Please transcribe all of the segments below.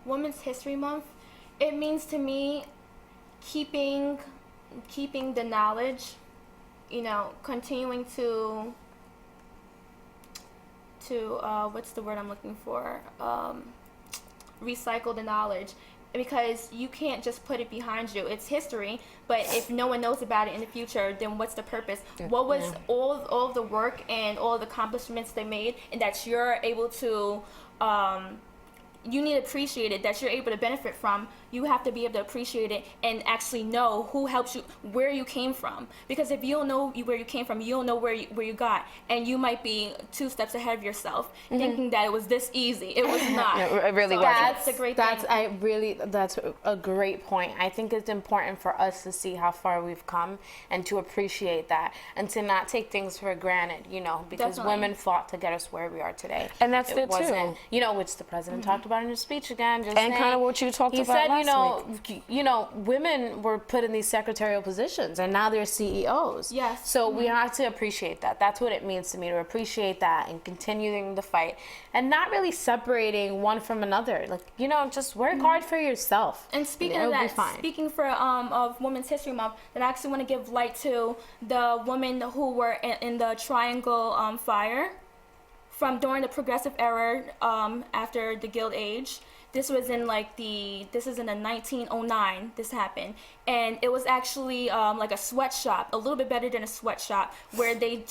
Women's History Month, it means to me keeping the knowledge, continuing to what's the word I'm looking for? Recycle the knowledge, because you can't just put it behind you. It's history, but if no one knows about it in the future, then what's the purpose? What was all of the work and all of the accomplishments they made, and that you're able to you need to appreciate it, that you're able to benefit from. You have to be able to appreciate it and actually know who helped you, where you came from. Because if you don't know where you came from, you don't know where you got, and you might be 2 steps ahead of yourself, thinking that it was this easy. It was not. It really wasn't. That's a great thing. That's a great point. I think it's important for us to see how far we've come and to appreciate that, and to not take things for granted, because Definitely. women fought to get us where we are today. And that's it wasn't, too. Which the president talked about in his speech again. Just and kind of what you talked about last week. Women were put in these secretarial positions, and now they're CEOs. Yes. So we have to appreciate that. That's what it means to me, to appreciate that and continuing the fight, and not really separating one from another. Just work hard for yourself. And speaking of that, speaking of Women's History Month, then I actually want to give light to the women who were in the Triangle fire from during the Progressive Era after the Gilded Age. This was in this is in the 1909 this happened, and it was actually like a sweatshop, a little bit better than a sweatshop, where they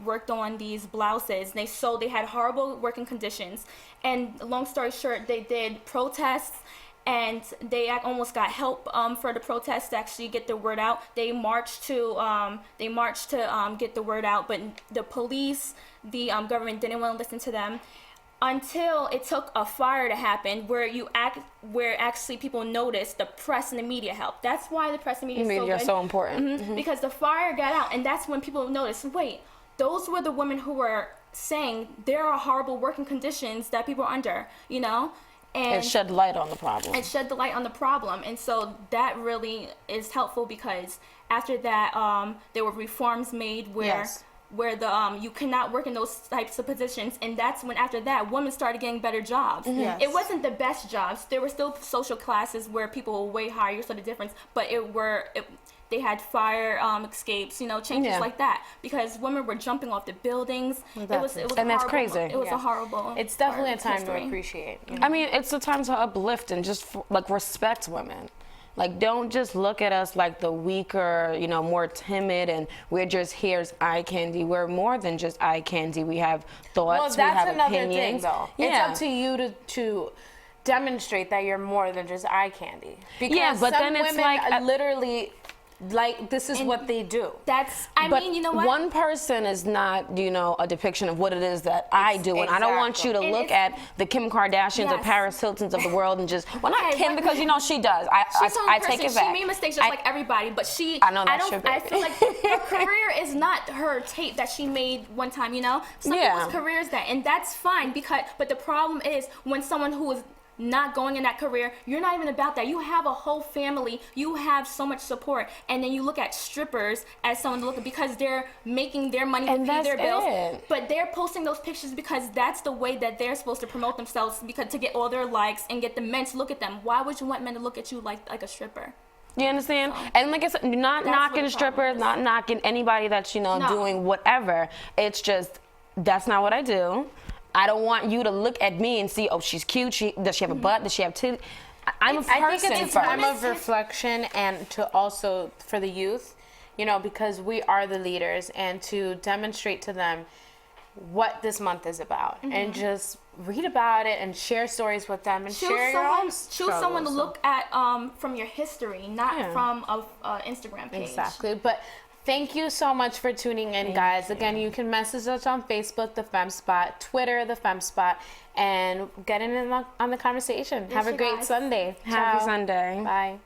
worked on these blouses. They had horrible working conditions, and long story short, they did protests, and they almost got help for the protests to actually get the word out. They marched to get the word out, but the police, the government didn't want to listen to them, until it took a fire to happen where actually people noticed. The press and the media helped. That's why the press and media is so important. because the fire got out, and that's when people noticed, wait, those were the women who were saying there are horrible working conditions that people are under, and it shed light on the problem. It shed the light on the problem, and so that really is helpful, because after that there were reforms made where the you cannot work in those types of positions, and that's when after that women started getting better jobs. Yes. It wasn't the best jobs. There were still social classes where people were way higher, so the difference, but they had fire escapes, changes like that, because women were jumping off the buildings. It was and horrible. that's crazy. It was a horrible. It's definitely a time history to appreciate. I mean, it's a time to uplift and just respect women. Don't just look at us like the weaker, more timid, and we're just here's eye candy. We're more than just eye candy. We have thoughts, we have opinions. Well, that's another thing, though. It's up to you to demonstrate that you're more than just eye candy. Because but some then it's women literally, this is what they do. I mean, you know what? One person is not, a depiction of what it is that I do. And I don't want you to look at the Kim Kardashians or Paris Hiltons of the world and just, not Kim, because, she does. I take it back. She made mistakes just like everybody, but I feel like her career is not her tape that she made one time, Some people's careers and that's fine, but the problem is when someone who is not going in that career, you're not even about that. You have a whole family, you have so much support, and then you look at strippers as someone to look at because they're making their money to pay their bills. But they're posting those pictures because that's the way that they're supposed to promote themselves, because to get all their likes and get the men to look at them. Why would you want men to look at you like a stripper? You understand? And like I said, not knocking strippers, not knocking anybody that's, doing whatever. It's just, that's not what I do. I don't want you to look at me and see, oh, she's cute. Does she have a butt? Does she have titties? I'm a person I think it's first. a time of reflection, and to also, for the youth, because we are the leaders, and to demonstrate to them what this month is about, and just read about it and share stories with them, and share your own struggles. Choose someone to look at from your history, not from an Instagram page. Exactly. But thank you so much for tuning in, guys. Again, you can message us on Facebook, The Femme Spot, Twitter, The Femme Spot, and get in on the conversation. Have a great Sunday. Happy Sunday. Bye.